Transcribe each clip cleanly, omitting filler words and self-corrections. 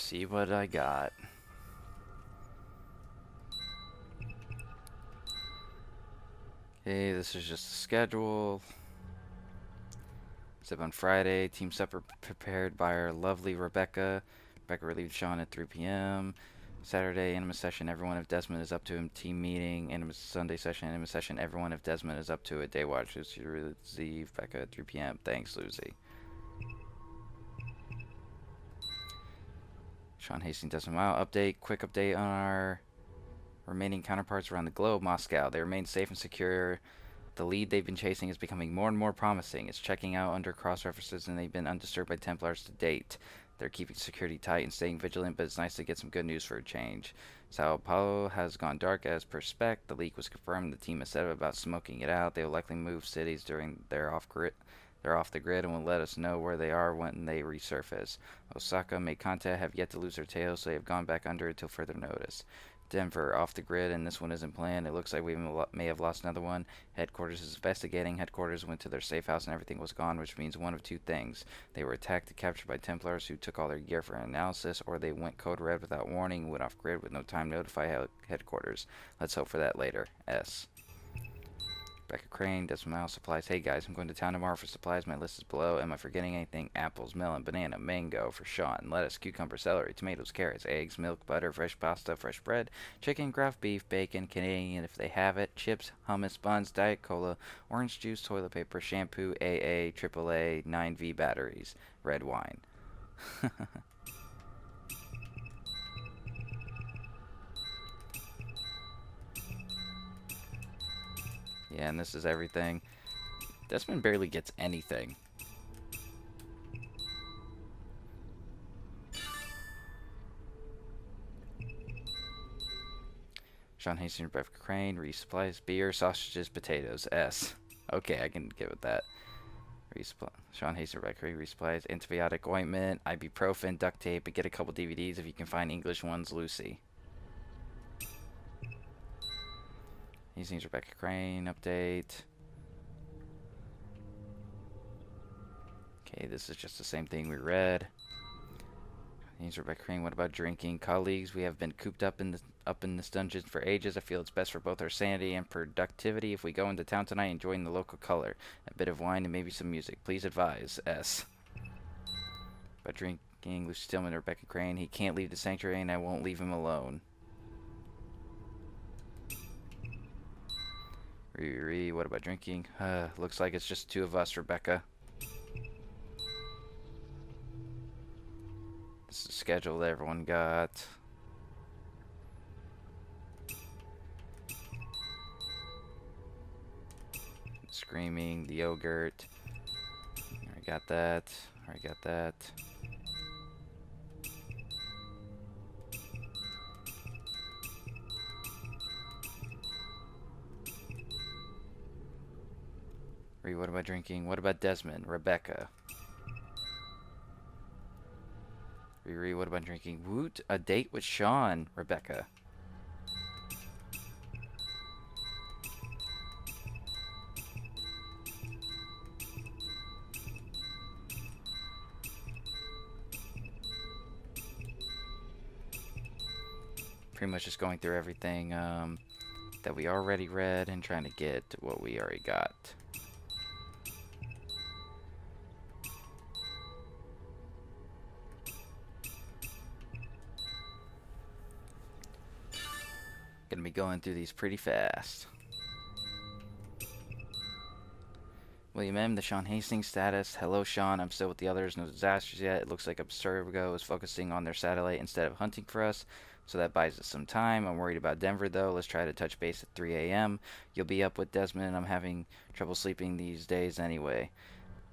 see what I got. Okay, this is just the schedule. Except on Friday, team supper prepared by our lovely Rebecca. Rebecca relieved Sean at 3 p.m. Saturday, anima session, everyone if Desmond is up to him. Team meeting, anima Sunday session, anima session, everyone if Desmond is up to it. Day watch, Lucy relieve Rebecca at 3 p.m. Thanks, Lucy. Sean Hastings doesn't wow. Update, quick update on our remaining counterparts around the globe. Moscow, they remain safe and secure. The lead they've been chasing is becoming more and more promising. It's checking out under cross-references, and they've been undisturbed by Templars to date. They're keeping security tight and staying vigilant, but it's nice to get some good news for a change. Sao Paulo has gone dark as per spec. The leak was confirmed. The team has said about smoking it out. They will likely move cities during their off-grid. They're off the grid and will let us know where they are when they resurface. Osaka made contact, have yet to lose their tails, so they have gone back under until further notice. Denver off the grid, and this one isn't planned. It looks like we may have lost another one. Headquarters is investigating. Headquarters went to their safe house and everything was gone, which means one of two things. They were attacked and captured by Templars who took all their gear for analysis, or they went code red without warning and went off grid with no time to notify headquarters. Let's hope for that later. S. Becca Crane, Decimal Supplies. Hey guys, I'm going to town tomorrow for supplies. My list is below. Am I forgetting anything? Apples, melon, banana, mango for Sean, lettuce, cucumber, celery, tomatoes, carrots, eggs, milk, butter, fresh pasta, fresh bread, chicken, ground beef, bacon, Canadian if they have it, chips, hummus, buns, diet cola, orange juice, toilet paper, shampoo, AA, AAA, 9V batteries, red wine. Yeah, and this is everything. Desmond barely gets anything. Sean Hastings, Rebecca Crane, resupplies, beer, sausages, potatoes. S. Okay, I can get with that. Resupply. Sean Hastings, Rebecca Crane, resupplies, antibiotic ointment, ibuprofen, duct tape, and get a couple DVDs if you can find English ones, Lucy. Hastings, Rebecca Crane, update. Okay, this is just the same thing we read. Hastings, Rebecca Crane, what about drinking? Colleagues, we have been cooped up in this dungeon for ages. I feel it's best for both our sanity and productivity if we go into town tonight and join the local color. A bit of wine and maybe some music. Please advise. S. About drinking, Lucy Stillman, Rebecca Crane. He can't leave the sanctuary and I won't leave him alone. What about drinking? Looks like it's just two of us, Rebecca. This is the schedule that everyone got. Screaming, the yogurt. I got that. I got that. What about drinking? What about Desmond? Rebecca. What about drinking? Woot, a date with Sean. Rebecca. Pretty much just going through everything that we already read and trying to get what we already got. Gonna be going through these pretty fast. William M., the Sean Hastings status. Hello, Sean. I'm still with the others. No disasters yet. It looks like Abstergo is focusing on their satellite instead of hunting for us, so that buys us some time. I'm worried about Denver, though. Let's try to touch base at 3 a.m. You'll be up with Desmond. I'm having trouble sleeping these days anyway.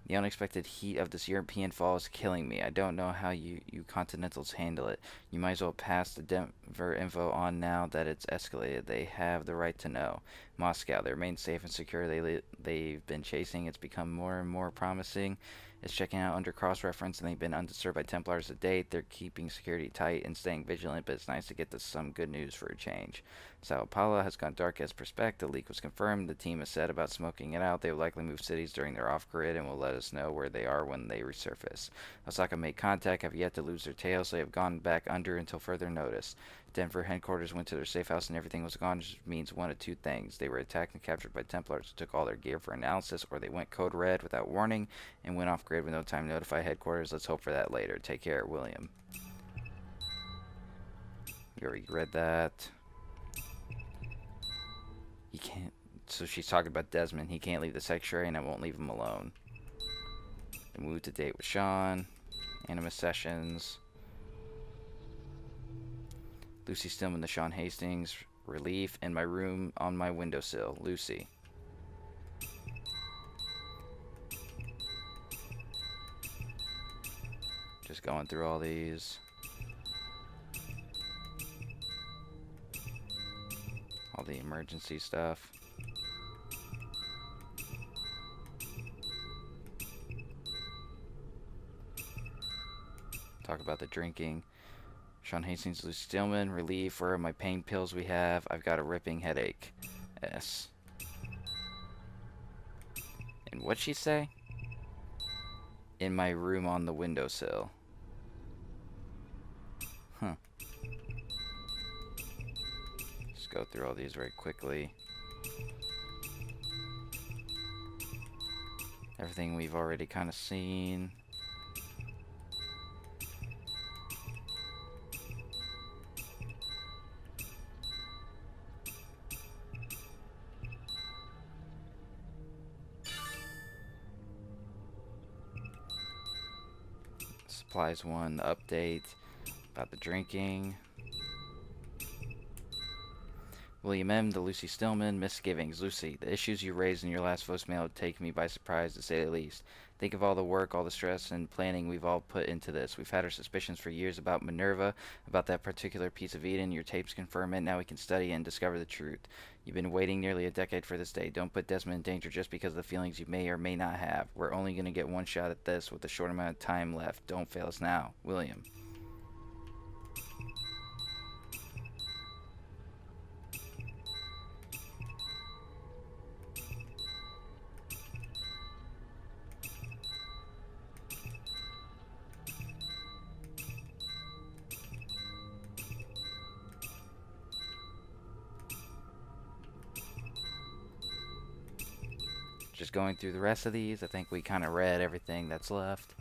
The unexpected heat of this European fall is killing me. I don't know how you continentals handle it. You might as well pass the Denver info on now that it's escalated. They have the right to know. Moscow, they remain safe and secure. They've been chasing. It's become more and more promising. It's checking out under cross-reference, and they've been undisturbed by Templars to date. They're keeping security tight and staying vigilant, but it's nice to get to some good news for a change. Sao Paulo has gone dark as per spec. The leak was confirmed. The team has said about smoking it out. They will likely move cities during their off-grid and will let us know where they are when they resurface. Osaka made contact, have yet to lose their tails, so they have gone back under until further notice. Denver headquarters went to their safe house and everything was gone, which means one of two things. They were attacked and captured by Templars who took all their gear for analysis, or they went code red without warning and went off grid with no time to notify headquarters. Let's hope for that later. Take care, William. We already read that. He can't. So she's talking about Desmond. He can't leave the sanctuary and I won't leave him alone. They moved to date with Sean. Animus sessions. Lucy Stillman to Sean Hastings. Relief in my room on my windowsill. Lucy. Just going through all these. All the emergency stuff. Talk about the drinking. Sean Hastings, Lucy Stillman, relief. Where are my pain pills we have? I've got a ripping headache. S. And what'd she say? In my room on the windowsill. Huh. Just go through all these very quickly. Everything we've already kind of seen. Supplies 1, the update about the drinking. William M. to Lucy Stillman, misgivings. Lucy, the issues you raised in your last voicemail take me by surprise, to say the least. Think of all the work, all the stress and planning we've all put into this. We've had our suspicions for years about Minerva, about that particular piece of Eden. Your tapes confirm it. Now we can study and discover the truth. You've been waiting nearly a decade for this day. Don't put Desmond in danger just because of the feelings you may or may not have. We're only going to get one shot at this with a short amount of time left. Don't fail us now. William. Just going through the rest of these, I think we kind of read everything that's left.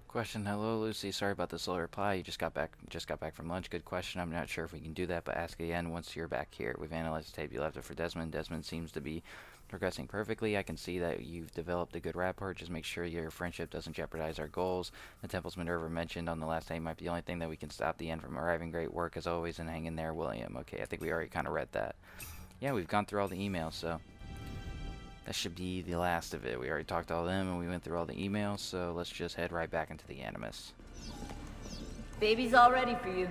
Question, hello Lucy, sorry about the slow reply. You just got back from lunch. Good question. I'm not sure if we can do that, but ask again once you're back here. We've analyzed the tape you left it for Desmond. Desmond seems to be progressing perfectly. I can see that you've developed a good rapport. Just make sure your friendship doesn't jeopardize our goals. The temples Minerva mentioned on the last day might be the only thing that we can stop the end from arriving. Great work as always, and hang in there, William. Okay, I think we already kind of read that. Yeah, we've gone through all the emails, so that should be the last of it. We already talked to all of them and we went through all the emails, so let's just head right back into the Animus. Baby's all ready for you.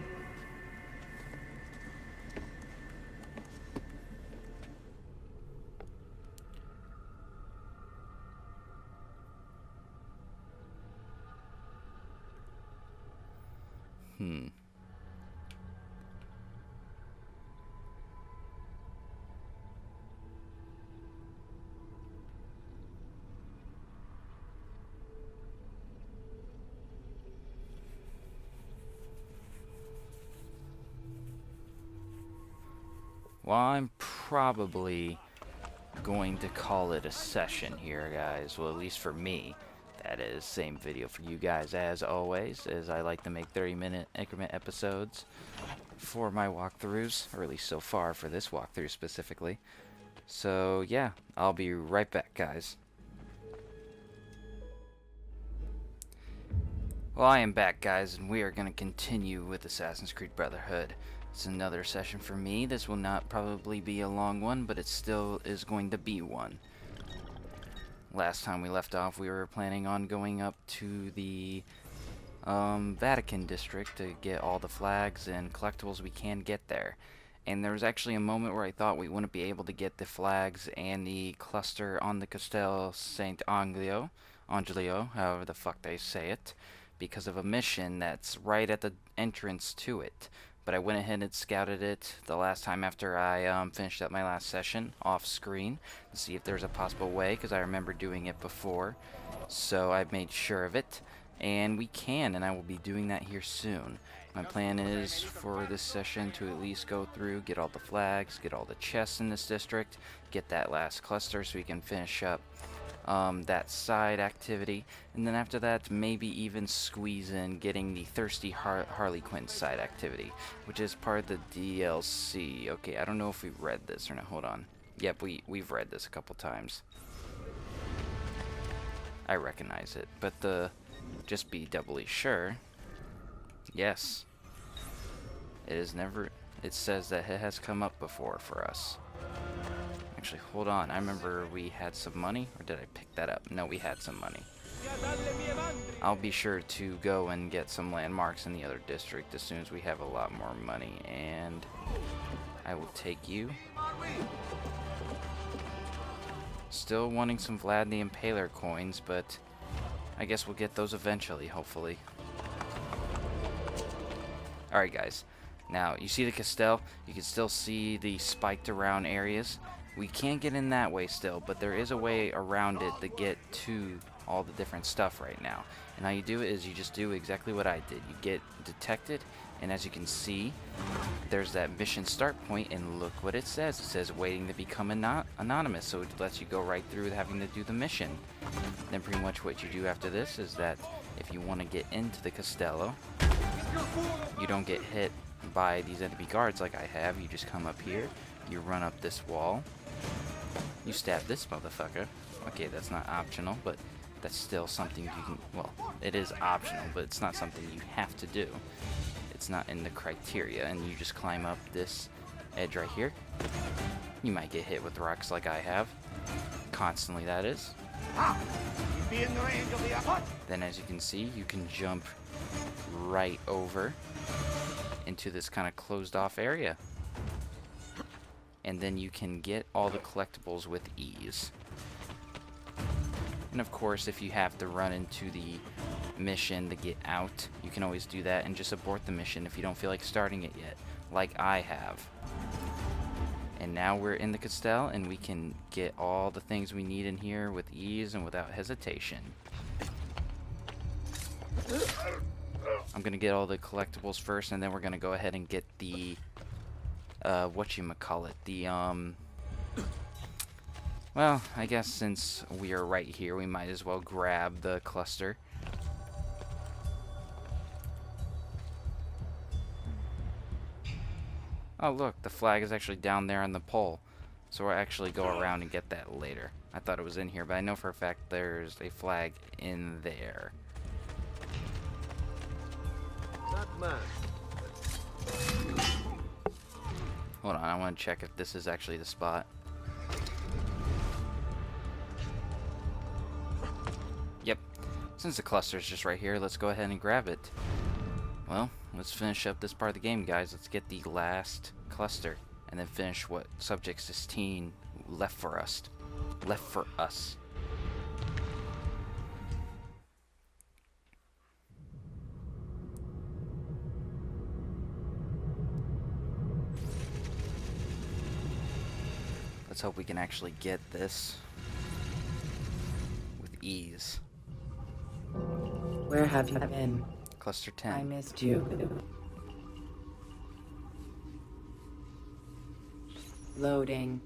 Well, I'm probably going to call it a session here, guys. Well, at least for me. That is, same video for you guys as always, as I like to make 30-minute increment episodes for my walkthroughs, or at least so far for this walkthrough specifically. So yeah, I'll be right back, guys. Well, I am back, guys, and we are going to continue with Assassin's Creed Brotherhood. It's another session for me. This will not probably be a long one, but it still is going to be one. Last time we left off, we were planning on going up to the Vatican district to get all the flags and collectibles we can get there. And there was actually a moment where I thought we wouldn't be able to get the flags and the cluster on the Castel Sant'Angelo, however the fuck they say it, because of a mission that's right at the entrance to it. But I went ahead and scouted it the last time after I finished up my last session off screen to see if there's a possible way, because I remember doing it before. So I made sure of it, and we can, and I will be doing that here soon. My plan is for this session to at least go through, get all the flags, get all the chests in this district, get that last cluster so we can finish up that side activity, and then after that maybe even squeeze in getting the Thirsty Harley Quinn side activity, which is part of the DLC. Okay, I don't know if we've read this or not. Hold on. Yep, we've read this a couple times. I recognize it, but just be doubly sure. Yes. It says that it has come up before for us. Actually, hold on. I remember we had some money, or did I pick that up? No, we had some money. I'll be sure to go and get some landmarks in the other district as soon as we have a lot more money, and I will take you. Still wanting some Vlad the Impaler coins, but I guess we'll get those eventually, hopefully. Alright, guys. Now, you see the Castel? You can still see the spiked around areas. We can't get in that way still, but there is a way around it to get to all the different stuff right now. And how you do it is you just do exactly what I did. You get detected, and as you can see, there's that mission start point, and look what it says. It says waiting to become anonymous, so it lets you go right through having to do the mission. Then pretty much what you do after this is that if you want to get into the Castello, you don't get hit by these enemy guards like I have. You just come up here, you run up this wall, you stab this motherfucker. Okay, that's not optional, but that's still something you can, well, it is optional, but it's not something you have to do. It's not in the criteria, and you just climb up this edge right here. You might get hit with rocks like I have. Constantly, that is. Then as you can see, you can jump right over into this kind of closed off area. And then you can get all the collectibles with ease. And of course, if you have to run into the mission to get out, you can always do that and just abort the mission if you don't feel like starting it yet, like I have. And now we're in the Castel, and we can get all the things we need in here with ease and without hesitation. I'm gonna get all the collectibles first, and then we're gonna go ahead and get the whatchamacallit, the well, I guess since we are right here, we might as well grab the cluster. Oh look, the flag is actually down there on the pole, so we'll actually go around and get that later. I thought it was in here, but I know for a fact there's a flag in there. Hold on, I want to check if this is actually the spot. Yep. Since the cluster is just right here, let's go ahead and grab it. Well, let's finish up this part of the game, guys. Let's get the last cluster, and then finish what Subject 16 left for us. Let's hope we can actually get this with ease. Where have you been? Cluster 10. I missed you. Loading.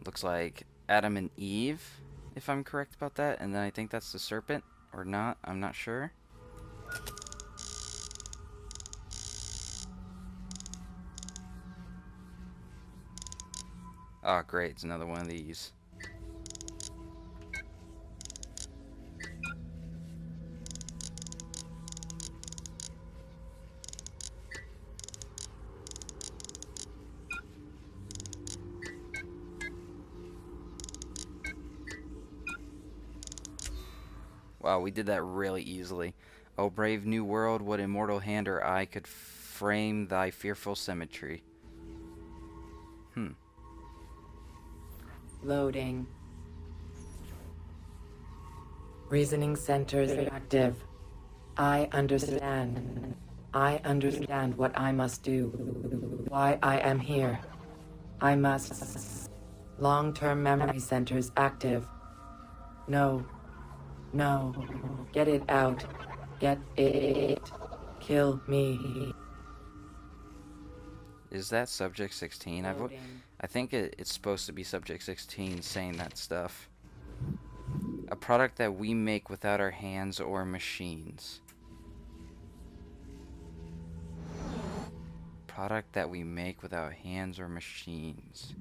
Looks like Adam and Eve, if I'm correct about that, and then I think that's the serpent, or not, I'm not sure. Oh, great. It's another one of these. Wow, we did that really easily. O brave new world, what immortal hand or eye could frame thy fearful symmetry? Loading. Reasoning centers active. I understand. I understand what I must do. Why I am here. I must. Long-term memory centers active. No. No. Get it out. Get it. Kill me. Is that Subject 16? Loading. I think it's supposed to be Subject 16 saying that stuff. A product that we make without our hands or machines. Product that we make without hands or machines.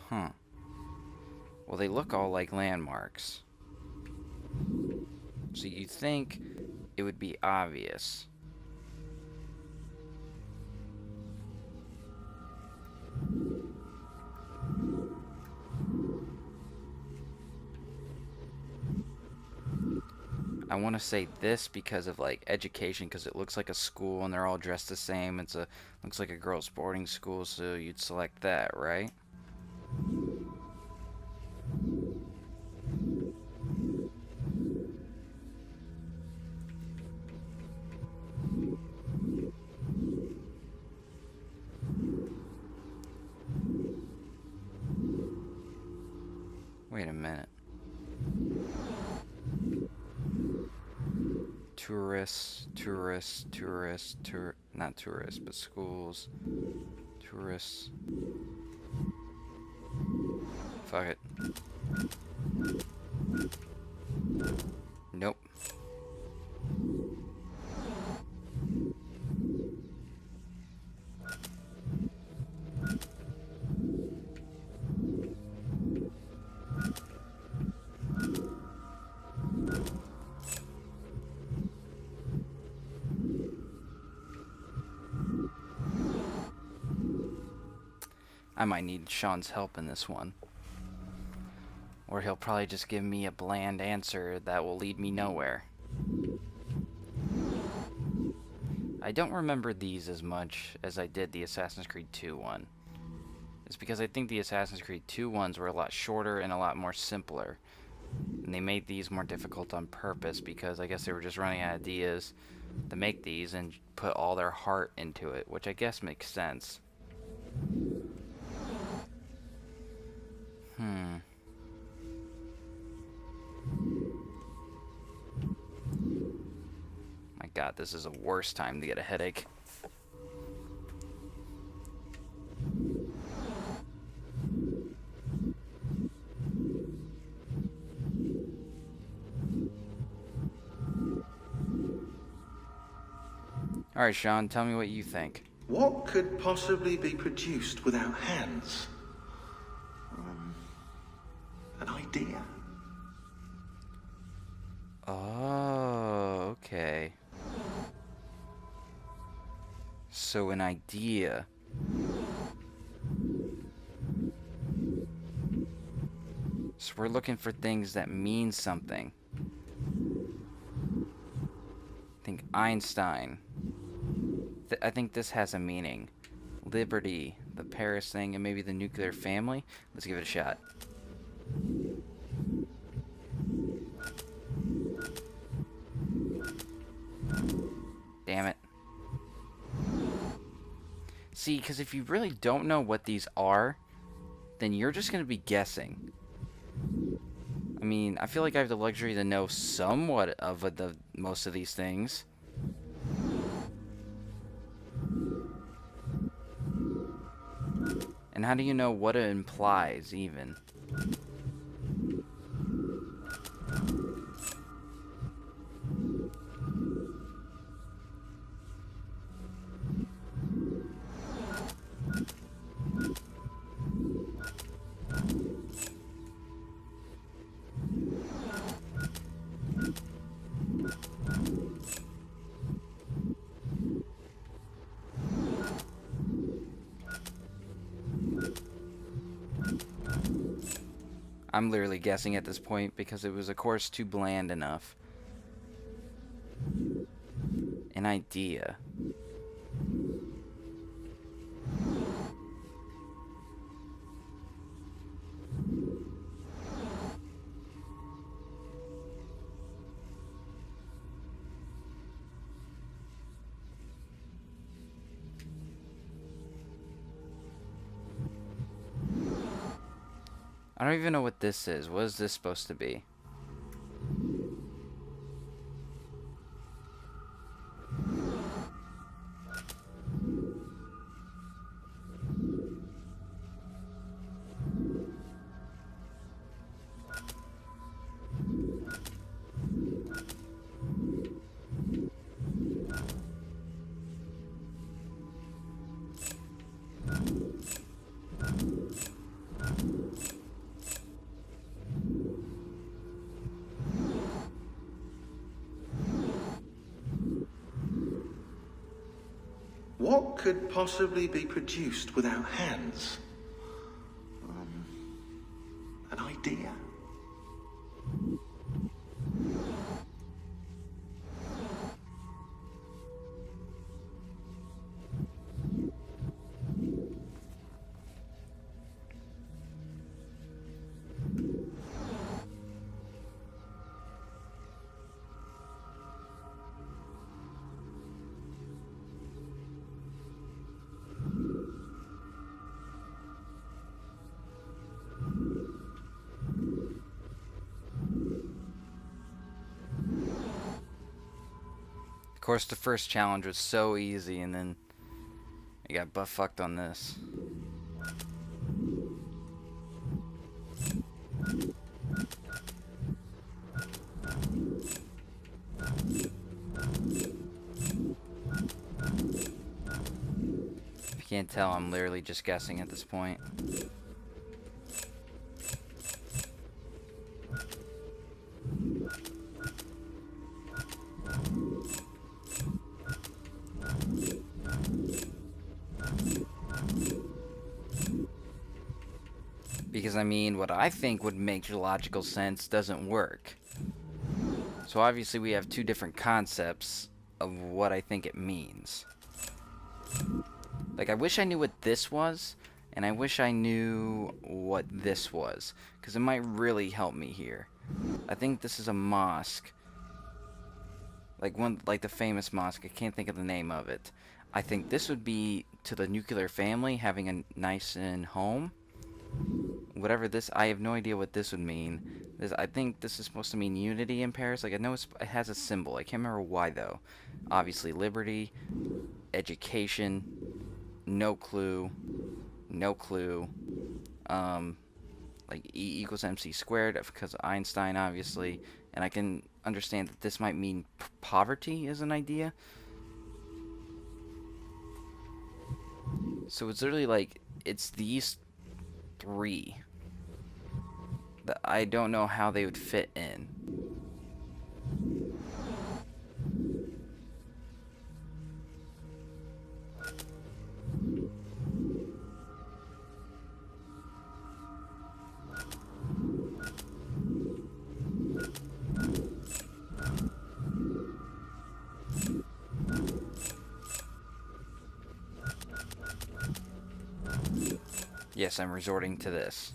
Huh. Well, they look all like landmarks. So you'd think it would be obvious. I want to say this because of like education, because it looks like a school and they're all dressed the same. Looks like a girls' boarding school, so you'd select that, right? Wait a minute. Not tourists, but schools. Tourists. Fuck it. Nope. I might need Sean's help in this one. Or he'll probably just give me a bland answer that will lead me nowhere. I don't remember these as much as I did the Assassin's Creed 2 one. It's because I think the Assassin's Creed 2 ones were a lot shorter and a lot more simpler. And they made these more difficult on purpose because I guess they were just running out of ideas to make these and put all their heart into it, which I guess makes sense. My god, this is a worse time to get a headache. Alright, Sean, tell me what you think. What could possibly be produced without hands? An idea. Oh, okay. So an idea. So we're looking for things that mean something. Think Einstein. I think this has a meaning. Liberty, the Paris thing, and maybe the nuclear family. Let's give it a shot. Damn it. See, because if you really don't know what these are, then you're just going to be guessing. I I mean, I feel like I have the luxury to know somewhat of the most of these things. And how do you know what it implies, even? I'm literally guessing at this point because it was, of course, too bland enough. An idea. I don't even know what this is. What is this supposed to be? What could possibly be produced without hands? An idea? Of course, the first challenge was so easy, and then I got butt fucked on this. If you can't tell, I'm literally just guessing at this point. Because, I mean, what I think would make logical sense doesn't work. So obviously we have two different concepts of what I think it means. Like, I wish I knew what this was, and I wish I knew what this was, because it might really help me here. I think this is a mosque. Like the famous mosque. I can't think of the name of it. I think this would be to the nuclear family having a nice home. Whatever this, I have no idea what this would mean. I think this is supposed to mean unity in Paris. Like, I know it has a symbol. I can't remember why, though. Obviously, liberty, education, no clue, no clue. Like, E equals MC squared, because of Einstein, obviously. And I can understand that this might mean poverty as an idea. So it's literally like, it's these three that I don't know how they would fit in. Yes, I'm resorting to this.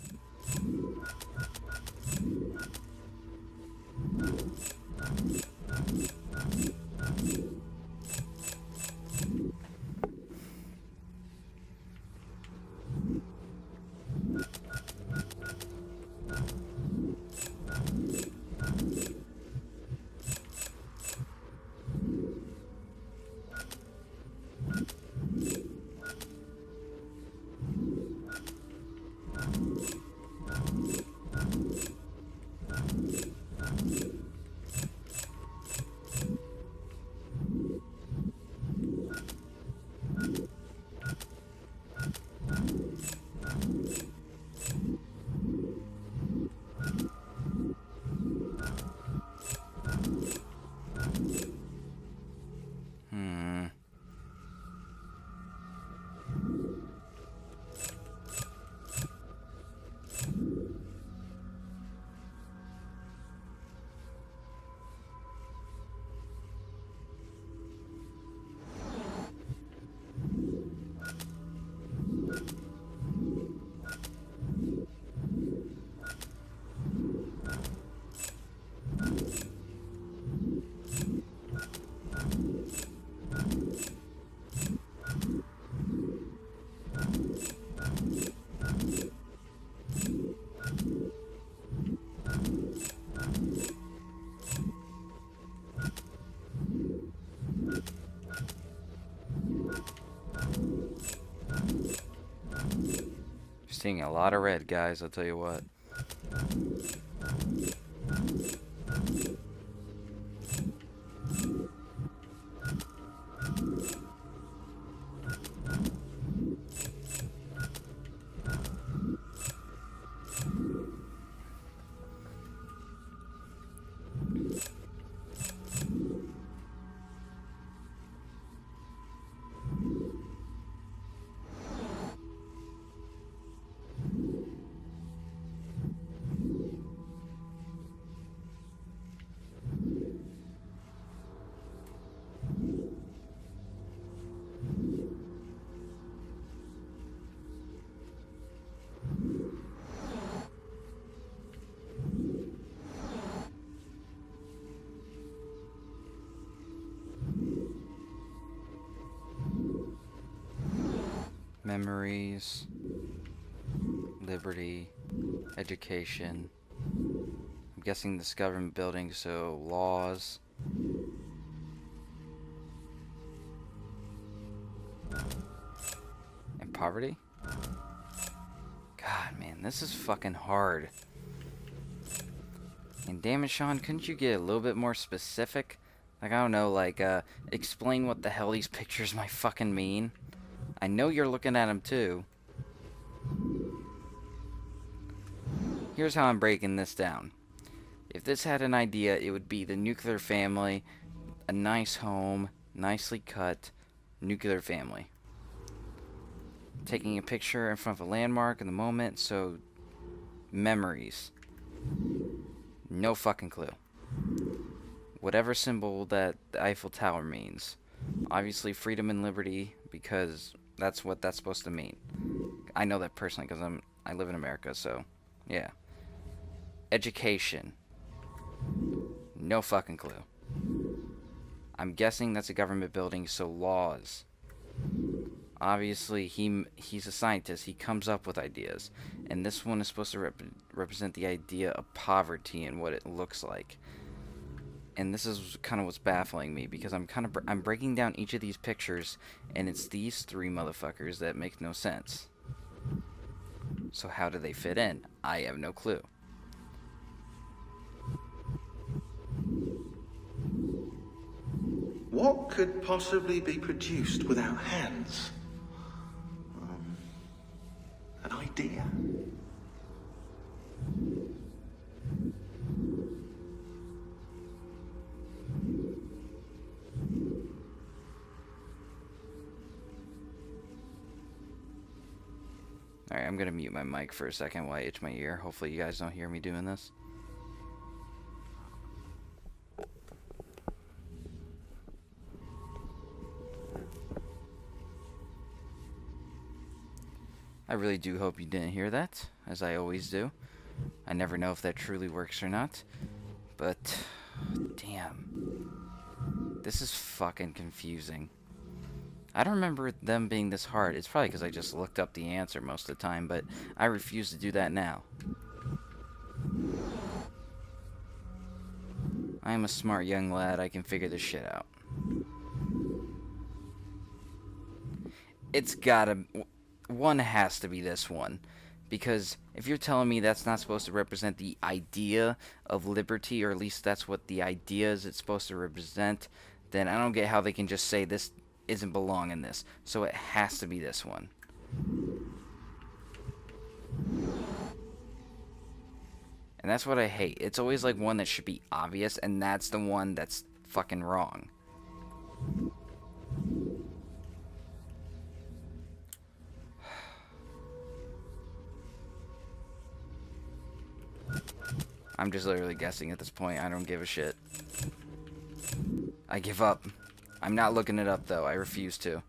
Seeing a lot of red, guys, I'll tell you what. Memories, liberty, education. I'm guessing this government building, so laws. And poverty? God, man, this is fucking hard. And damn it, Sean, couldn't you get a little bit more specific? Like, I don't know, like, explain what the hell these pictures might fucking mean. I know you're looking at them too. Here's how I'm breaking this down. If this had an idea, it would be the nuclear family, a nice home, nicely cut, nuclear family. Taking a picture in front of a landmark in the moment, so memories. No fucking clue. Whatever symbol that the Eiffel Tower means. Obviously freedom and liberty, because that's what that's supposed to mean. I know that personally because I live in America, so yeah. Education. No fucking clue. I'm guessing that's a government building, so laws. Obviously, he's a scientist. He comes up with ideas. And this one is supposed to represent the idea of poverty and what it looks like. And this is kind of what's baffling me, because I'm breaking down each of these pictures, and it's these three motherfuckers that make no sense. So how do they fit in? I have no clue. What could possibly be produced without hands? An idea. Alright, I'm gonna mute my mic for a second while I itch my ear. Hopefully you guys don't hear me doing this. I really do hope you didn't hear that, as I always do. I never know if that truly works or not. But, damn. This is fucking confusing. I don't remember them being this hard. It's probably because I just looked up the answer most of the time, but I refuse to do that now. I am a smart young lad. I can figure this shit out. It's gotta... One has to be this one. Because if you're telling me that's not supposed to represent the idea of liberty, or at least that's what the idea is it's supposed to represent, then I don't get how they can just say this isn't belong in this. So it has to be this one. And that's what I hate. It's always like one that should be obvious, and that's the one that's fucking wrong. I'm just literally guessing at this point. I don't give a shit. I give up. I'm not looking it up, though. I refuse to.